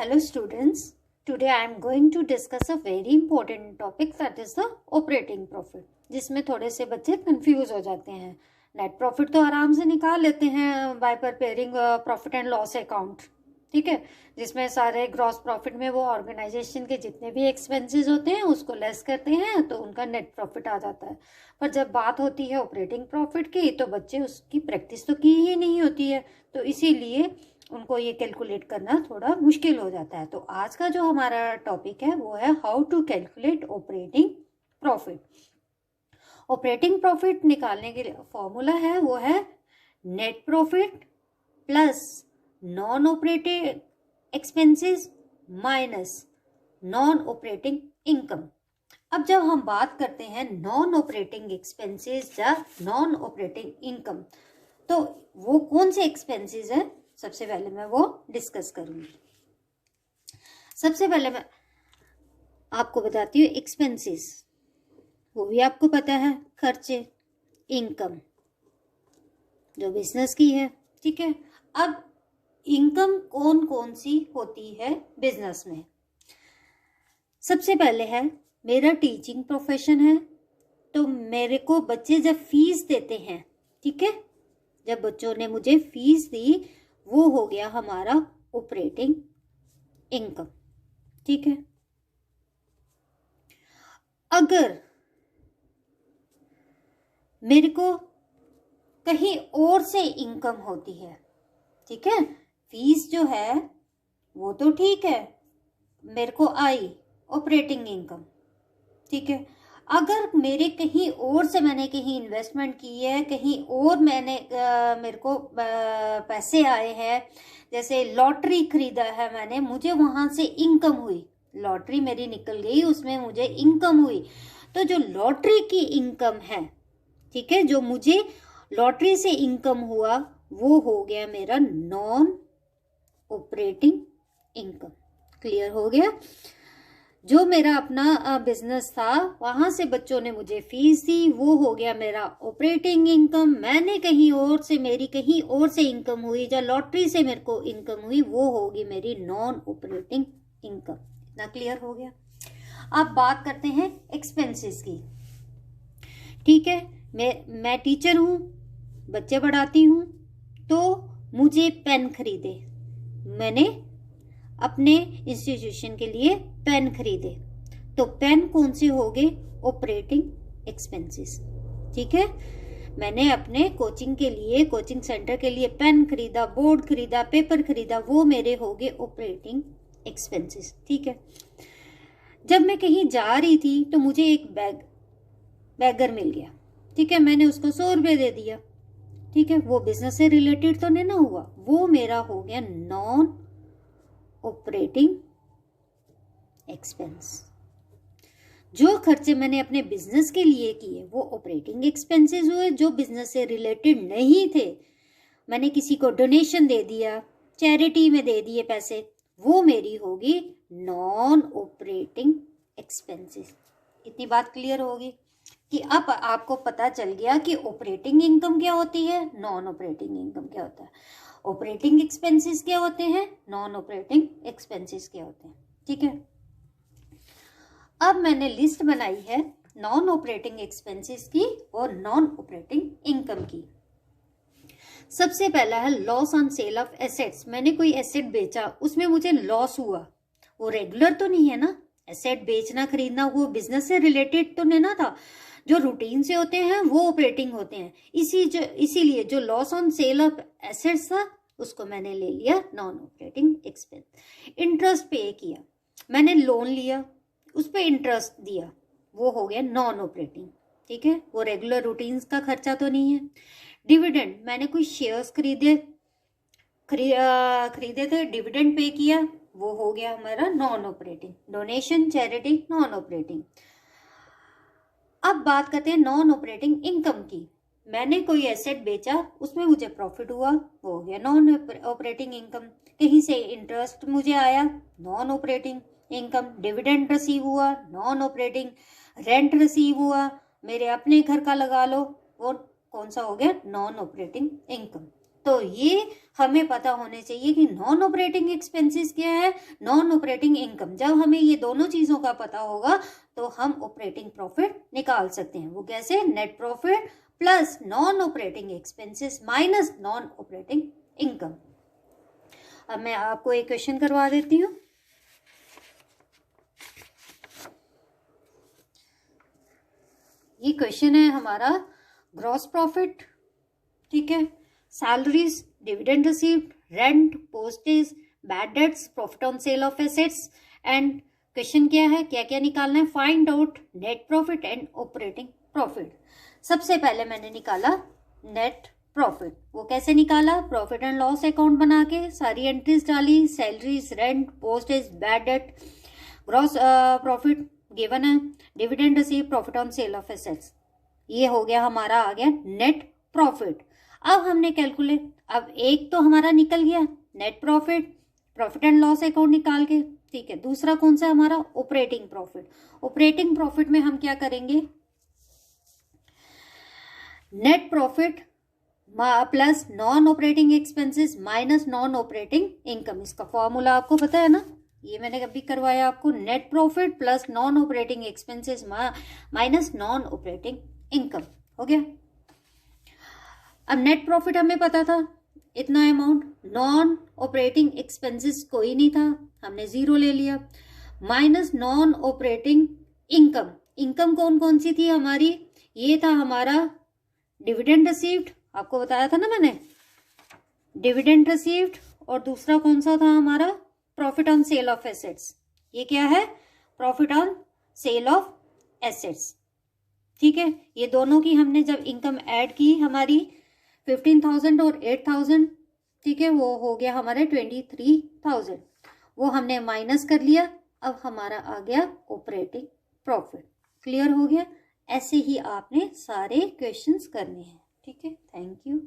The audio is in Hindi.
Hello students, today I am going to discuss a very important topic that is the operating profit, जिसमें थोड़े से बच्चे कंफ्यूज हो जाते हैं। नेट प्रॉफिट तो आराम से निकाल लेते हैं bye preparing profit and loss account, ठीक है, जिसमें सारे ग्रॉस प्रॉफिट में वो ऑर्गेनाइजेशन के जितने भी एक्सपेंसेस होते हैं उसको लेस करते हैं तो उनका नेट प्रॉफिट आ जाता है। पर जब बात होती है ऑपरेटिंग प्रॉफिट की तो बच्चे उसकी प्रैक्टिस तो की ही नहीं होती है, तो इसीलिए उनको ये कैलकुलेट करना थोड़ा मुश्किल हो जाता है। तो आज का जो हमारा टॉपिक है वो है how to calculate operating profit. Operating profit निकालने के लिए फॉर्मूला है वो है net profit plus non operating expenses minus non operating income. अब जब हम बात करते हैं नॉन ऑपरेटिंग एक्सपेंसेस या नॉन ऑपरेटिंग इनकम, तो वो कौन से एक्सपेंसेस है सबसे पहले मैं वो डिस्कस करूंगी। सबसे पहले मैं आपको बताती हूँ एक्सपेंसेस, वो भी आपको पता है, खर्चे, इनकम जो बिजनेस की है, ठीक है। अब इनकम कौन कौन सी होती है बिजनेस में? सबसे पहले है मेरा टीचिंग प्रोफेशन है, तो मेरे को बच्चे जब फीस देते हैं, ठीक है, जब बच्चों ने मुझे फीस दी वो हो गया हमारा ऑपरेटिंग इनकम, ठीक है। अगर मेरे को कहीं और से इनकम होती है, ठीक है, फीस जो है वो तो ठीक है, मेरे को आई ऑपरेटिंग इनकम, ठीक है। अगर मेरे कहीं और से मैंने कहीं इन्वेस्टमेंट की है, कहीं और मैंने मेरे को पैसे आए हैं, जैसे लॉटरी खरीदा है मैंने, मुझे वहां से इनकम हुई, लॉटरी मेरी निकल गई, उसमें मुझे इनकम हुई, तो जो लॉटरी की इनकम है, ठीक है, जो मुझे लॉटरी से इनकम हुआ वो हो गया मेरा नॉन ऑपरेटिंग इनकम। क्लियर हो गया? जो मेरा अपना बिजनेस था, वहां से बच्चों ने मुझे फीस दी, वो हो गया मेरा ऑपरेटिंग इनकम। मैंने कहीं और से, मेरी कहीं और से इनकम हुई, या लॉटरी से मेरे को इनकम हुई, वो होगी मेरी नॉन ऑपरेटिंग इनकम। इतना क्लियर हो गया? अब बात करते हैं एक्सपेंसेस की, ठीक है। मैं टीचर हूं, बच्चे पढ़ाती हूं, तो मुझे पेन खरीदे, मैंने अपने इंस्टीट्यूशन के लिए पेन खरीदे, तो पेन कौन से हो गए? ऑपरेटिंग एक्सपेंसेस, ठीक है। मैंने अपने कोचिंग के लिए, कोचिंग सेंटर के लिए पेन खरीदा, बोर्ड खरीदा, पेपर खरीदा, वो मेरे हो गए ऑपरेटिंग एक्सपेंसेस, ठीक है। जब मैं कहीं जा रही थी तो मुझे एक बैगर मिल गया, ठीक है, मैंने उसको 100 रुपये दे दिया, ठीक है, वो बिजनेस से रिलेटेड तो नहीं ना हुआ, वो मेरा हो गया नॉन ऑपरेटिंग एक्सपेंस। जो खर्चे मैंने अपने बिजनेस के लिए किए वो ऑपरेटिंग एक्सपेंसेस हुए, जो बिजनेस से रिलेटेड नहीं थे, मैंने किसी को डोनेशन दे दिया, चैरिटी में दे दिए पैसे, वो मेरी होगी नॉन ऑपरेटिंग एक्सपेंसेस। इतनी बात क्लियर होगी कि अब आपको पता चल गया कि ऑपरेटिंग इनकम क्या होती है, नॉन ऑपरेटिंग इनकम क्या होता है, ऑपरेटिंग एक्सपेंसेस क्या होते हैं, नॉन ऑपरेटिंग एक्सपेंसेस क्या होते हैं, ठीक है। अब मैंने लिस्ट बनाई है नॉन ऑपरेटिंग एक्सपेंसेस की और नॉन ऑपरेटिंग इनकम की। सबसे पहला है loss on sale of assets. मैंने कोई एसेट बेचा, उसमें मुझे लॉस हुआ, वो रेगुलर तो नहीं है ना, एसेट बेचना खरीदना वो बिजनेस से रिलेटेड तो नहीं ना था, जो रूटीन से होते हैं वो ऑपरेटिंग होते हैं। इसीलिए जो loss on sale of assets था उसको मैंने ले लिया नॉन ऑपरेटिंग एक्सपेंस। इंटरेस्ट पे किया, मैंने लोन लिया, उस पर इंटरेस्ट दिया, वो हो गया नॉन ऑपरेटिंग, ठीक है, वो रेगुलर रूटीन्स का खर्चा तो नहीं है। डिविडेंड, मैंने कोई शेयर्स खरीदे थे, डिविडेंड पे किया, वो हो गया हमारा non operating. Donation, charity, non operating. अब बात करते हैं नॉन ऑपरेटिंग इनकम की। मैंने कोई एसेट बेचा, उसमें मुझे प्रॉफिट हुआ, वो हो गया नॉन ऑपरेटिंग इनकम। कहीं से इंटरेस्ट मुझे आया, non operating income. Dividend receive हुआ, नॉन ऑपरेटिंग। रेंट रिसीव हुआ, मेरे अपने घर का लगा लो, और कौन सा हो गया, नॉन ऑपरेटिंग इनकम। तो ये हमें पता होने चाहिए कि नॉन ऑपरेटिंग एक्सपेंसेस क्या है, नॉन ऑपरेटिंग इनकम। जब हमें ये दोनों चीजों का पता होगा तो हम ऑपरेटिंग प्रॉफिट निकाल सकते हैं। वो कैसे? Net profit plus non operating expenses minus non operating income. अब मैं आपको एक क्वेश्चन करवा देती हूँ। ये क्वेश्चन है हमारा ग्रॉस प्रॉफिट, ठीक है, salaries, dividend received, rent, postage, bad debts, profit on sale of assets and question क्या है, क्या क्या निकालना है? Find out net profit and operating profit. सबसे पहले मैंने निकाला नेट प्रॉफिट। वो कैसे निकाला? प्रॉफिट एंड लॉस अकाउंट बना के सारी एंट्रीज डाली, salaries, rent, postage, bad debt, gross profit given है, dividend receive, profit on sale of assets. ये हो गया हमारा, आ गया नेट प्रॉफिट। अब हमने कैलकुलेट, अब एक तो हमारा निकल गया net profit, profit and loss account निकाल के, ठीक है। दूसरा कौन सा हमारा? Operating profit. ऑपरेटिंग प्रॉफिट में हम क्या करेंगे? Net profit plus non operating expenses minus non operating income. इसका फॉर्मूला आपको पता है ना, ये मैंने अभी करवाया आपको। Net profit plus non operating expenses minus non operating income हो गया। अब नेट प्रॉफिट हमें पता था इतना अमाउंट, नॉन ऑपरेटिंग एक्सपेंसेस कोई नहीं था, हमने जीरो ले लिया, minus non operating income. Income कौन कौन सी थी हमारी? ये था हमारा डिविडेंड रिसीव्ड, आपको बताया था ना मैंने, डिविडेंड रिसीव्ड, और दूसरा कौन सा था हमारा? Profit on sale of assets. ये क्या है? Profit on sale of assets, ठीक है। ये दोनों की हमने जब इनकम ऐड की हमारी 15,000 और 8,000, ठीक है, वो हो गया हमारे 23,000, वो हमने माइनस कर लिया। अब हमारा आ गया ऑपरेटिंग प्रॉफिट। क्लियर हो गया? ऐसे ही आपने सारे क्वेश्चंस करने हैं, ठीक है। Thank you.